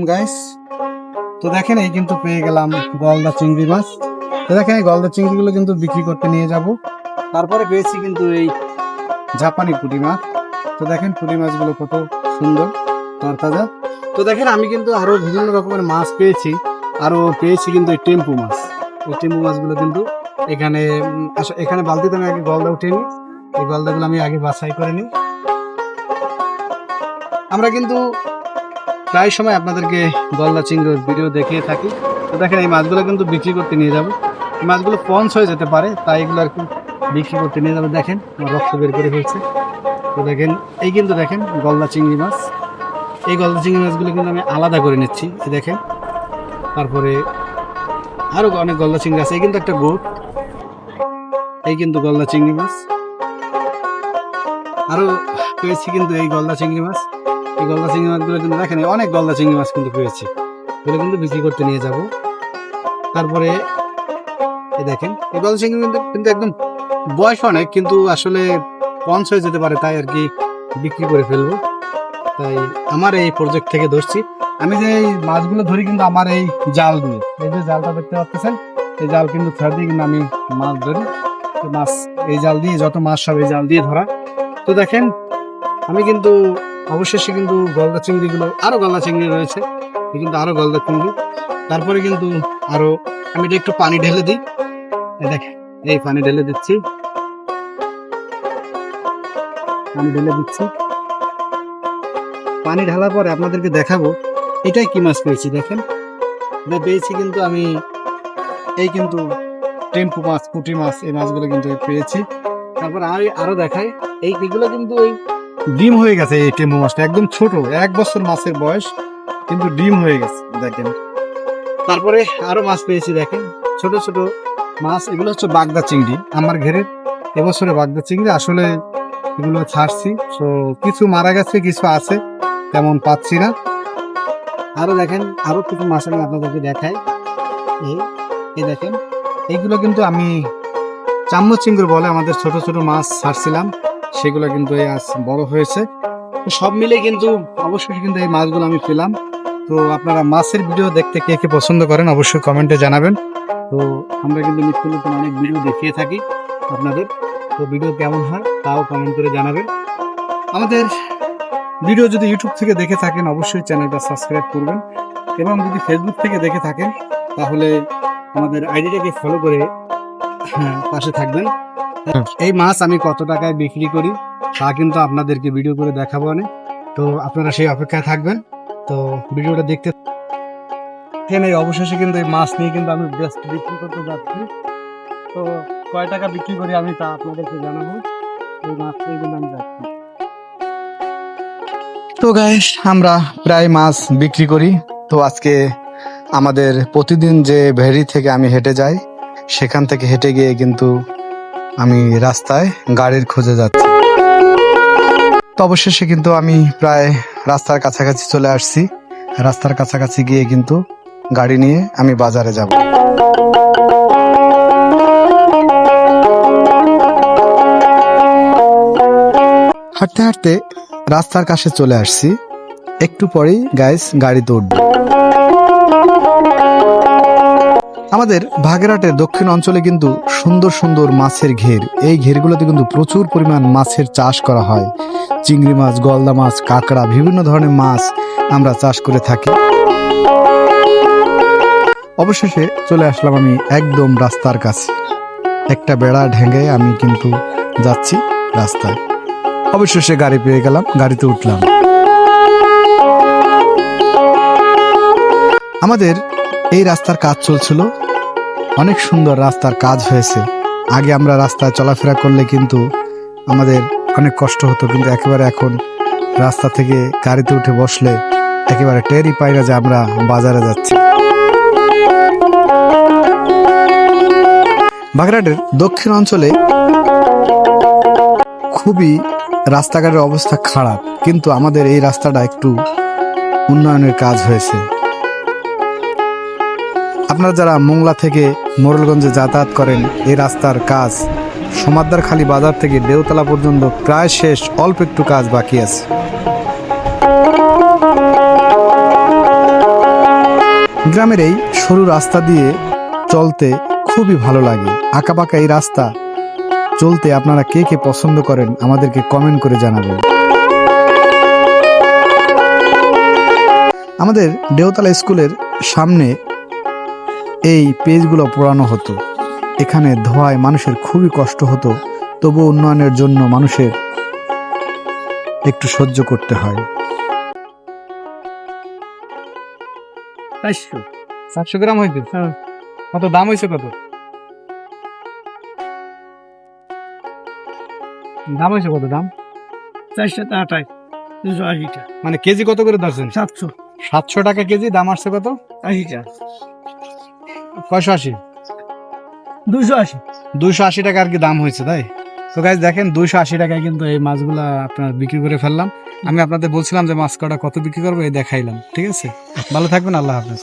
Guys. তো দেখেন এই কিন্তু পেয়ে গেলাম গলদা চিংড়ি মাছ। তো দেখেন এই গলদা চিংড়িগুলো কিন্তু বিক্রি করতে নিয়ে যাব। তারপরে পেয়েছি কিন্তু এই জাপানি পুঁটি মাছ। তো দেখেন পুঁটি মাছগুলো কত সুন্দর তরতাজা। তো দেখেন আমি কিন্তু আরো বিভিন্ন রকমের মাছ পেয়েছি। আরো পেয়েছি কিন্তু এই টেম্পু মাছ। এই টেম্পু মাছগুলো কিন্তু এখানে এখানে বালতিতে আমি আগে গলদা উঠিয়ে নিই। এই গলদাগুলো আমি আগে বাছাই করে নিই। আমরা কিন্তু প্রায় সময় আপনাদেরকে গলদা চিংড়ির ভিডিও দেখিয়ে থাকি। তো দেখেন এই মাছগুলো কিন্তু বিক্রি করতে নিয়ে যাবো। এই মাছগুলো পঞ্চ হয়ে যেতে পারে, তাই এগুলো আর কি বিক্রি করতে নিয়ে যাবো। দেখেন আমার রক্ত বের করে ফেলছে। তো দেখেন এই কিন্তু দেখেন গলদা চিংড়ি মাছ। এই গলদা চিংড়ি মাছগুলো কিন্তু আমি আলাদা করে নিচ্ছি, এই দেখেন। তারপরে আরো অনেক গলদা চিংড়ি আছে। এই কিন্তু একটা গোট, এই কিন্তু গলদা চিংড়ি মাছ। আরো পেয়েছি কিন্তু এই গলদা চিংড়ি মাছ। এই গলদা চিংড়ি মাছগুলো কিন্তু দেখেন অনেক গলদা চিংড়ি মাছ কিন্তু পেয়েছি। এগুলো কিন্তু বিক্রি করতে নিয়ে যাব। তারপরে এই দেখেন এই গলদা চিংড়ি কিন্তু একদম বয়স অনেক, কিন্তু আসলে পঞ্চ হয়ে যেতে পারে, তাই আর কি বিক্রি করে ফেলবো। তাই আমার এই প্রজেক্ট থেকে ধরছি। আমি যে এই মাছগুলো ধরি কিন্তু আমার এই জাল দিয়ে, এই যে জালটা দেখতে পাচ্ছেন, এই জাল কিন্তু ছাড় দিয়ে কিন্তু আমি মাছ ধরি। তো মাছ এই জাল দিয়ে, যত মাছ সব এই জাল দিয়ে ধরা। তো দেখেন আমি কিন্তু অবশেষে কিন্তু গলদা চিংড়িগুলো, আরো গলদা চিংড়ি রয়েছে, কিন্তু আরো গলদা চিংড়ি। তারপরে কিন্তু আরো আমি এটা একটু পানি ঢেলে দিই। দেখেন এই পানি ঢেলে দিচ্ছি, পানি ঢেলে দিচ্ছি। পানি ঢালার পরে আপনাদেরকে দেখাবো এটাই কি মাছ পেয়েছি। দেখেন এটা পেয়েছি কিন্তু আমি এই কিন্তু টেম্পু মাছ, পুঁটি মাছ, এই মাছগুলো কিন্তু পেয়েছি। তারপর আরো দেখাই এইগুলো কিন্তু ওই ডিম হয়ে গেছে। এই টেম্পু মাছটা একদম ছোট, 1 বছর মাছের বয়স, কিন্তু ডিম হয়ে গেছে দেখেন। তারপরে আরো মাছ পেয়েছি, দেখেন ছোট ছোট মাছ। এগুলো হচ্ছে বাগদা চিংড়ি, আমার ঘেরের এবছরে বাগদা চিংড়ি। আসলে এগুলো ছাড়ছি, তো কিছু মারা গেছে, কিছু আছে, তেমন পাচ্ছি না। আরো দেখেন আরো কিছু মাছ আমি আপনাদেরকে দেখাই। এই দেখেন এইগুলো কিন্তু আমি চামচ চিংড়ি বলে আমাদের ছোট ছোট মাছ ছাড়ছিলাম, সেগুলো কিন্তু এই আজ বড় হয়েছে। তো সব মিলে কিন্তু অবশ্যই কিন্তু এই মাছগুলো আমি পেলাম। তো আপনারা মাছের ভিডিও দেখতে কে কে পছন্দ করেন অবশ্যই কমেন্টে জানাবেন। তো আমরা কিন্তু নিত্য নতুন অনেক ভিডিও দেখিয়ে থাকি আপনাদের। তো ভিডিও কেমন হয় তাও কমেন্ট করে জানাবেন। আমাদের ভিডিও যদি ইউটিউব থেকে দেখে থাকেন অবশ্যই চ্যানেলটা সাবস্ক্রাইব করবেন, এবং যদি ফেসবুক থেকে দেখে থাকেন তাহলে আমাদের আইডিটাকে ফলো করে পাশে থাকবেন। এই মাছ আমি কত টাকায় বিক্রি করি তা কিন্তু আপনাদেরকে ভিডিও করে দেখাবো অনেক। তো আপনারা সেই অপেক্ষায় থাকবেন। তো ভিডিওটা দেখতে এখানে অবশেষে কিন্তু এই মাছ নিয়ে কিন্তু আমি বেস্ট বিক্রি করতে যাচ্ছি। তো কয় টাকা বিক্রি করি আমি তা আপনাদেরকে জানাবো। এই মাছ নিয়ে কিন্তু আমি যাচ্ছি। তো গাইস আমরা প্রায় মাছ বিক্রি করি। তো আজকে আমাদের প্রতিদিন যে ভেড়ি থেকে আমি হেঁটে যাই, সেখান থেকে হেঁটে গিয়ে কিন্তু আমি রাস্তায় গাড়ির খোঁজে যাচ্ছি। তো অবশেষে কিন্তু আমি প্রায় রাস্তার কাছাকাছি চলে আসছি। রাস্তার কাছাকাছি গিয়ে কিন্তু গাড়ি নিয়ে আমি বাজারে যাব। হাঁটতে হাঁটতে রাস্তার কাছে চলে আসছি। একটু পরেই গাইস গাড়িতে উঠব। আমাদের বাগেরহাটের দক্ষিণ অঞ্চলে কিন্তু সুন্দর সুন্দর মাছের ঘের। এই ঘেরগুলোতে কিন্তু প্রচুর পরিমাণ মাছের চাষ করা হয়। চিংড়ি মাছ, গলদা মাছ, কাঁকড়া, বিভিন্ন ধরনের মাছ আমরা চাষ করে থাকি। অবশেষে চলে আসলাম আমি একদম রাস্তার কাছে। একটা বেড়া ঢেঙ্গে আমি কিন্তু যাচ্ছি রাস্তায়। অবশেষে গাড়ি পেয়ে গেলাম, গাড়িতে উঠলাম। আমাদের এই রাস্তার কাজ চলছিল, অনেক সুন্দর রাস্তার কাজ হয়েছে। আগে আমরা রাস্তায় চলাফেরা করলে কিন্তু আমাদের অনেক কষ্ট হতো, কিন্তু একেবারে এখন রাস্তা থেকে গাড়িতে উঠে বসলে একেবারে টেরই পাই না যে আমরা বাজারে যাচ্ছি। বাগেরহাটের দক্ষিণ অঞ্চলে খুবই রাস্তাঘাটের অবস্থা খারাপ, কিন্তু আমাদের এই রাস্তাটা একটু উন্নয়নের কাজ হয়েছে। আপনারা যারা মোংলা থেকে মোড়লগঞ্জে যাতায়াত করেন, এই রাস্তার কাজ সমাদ্দারখালী বাজার থেকে দেওতলা পর্যন্ত প্রায় শেষ, অল্প একটু কাজ বাকি আছে। গ্রামের এই সরু রাস্তা দিয়ে চলতে খুবই ভালো লাগে। আঁকাবাঁকা এই রাস্তা চলতে আপনারা কে কে পছন্দ করেন আমাদেরকে কমেন্ট করে জানাবেন। আমাদের দেওতলা স্কুলের সামনে এই পেজগুলো পোড়ানো হতো। এখানে ধোঁয়ায় মানুষের খুবই কষ্ট হতো, তবু উন্নয়নের জন্য মানুষের একটু সহ্য করতে হয়। 400 গ্রাম হইতে কত দাম হয়েছে? কত দাম হয়েছে? কত দাম? 428, 280 মানে কেজি কত করে ধরছেন? 700, 700 টাকা কেজি। দাম আসছে কত? 80, 580, 280। 280 টাকা আর কি দাম হয়েছে, তাই তো গাইজ দেখেন 280 টাকায় কিন্তু এই মাছগুলা আপনার বিক্রি করে ফেললাম। আমি আপনাদের বলছিলাম যে মাছ কটা কত বিক্রি করবো, এই দেখাইলাম। ঠিক আছে, ভালো থাকবেন, আল্লাহ হাফেজ।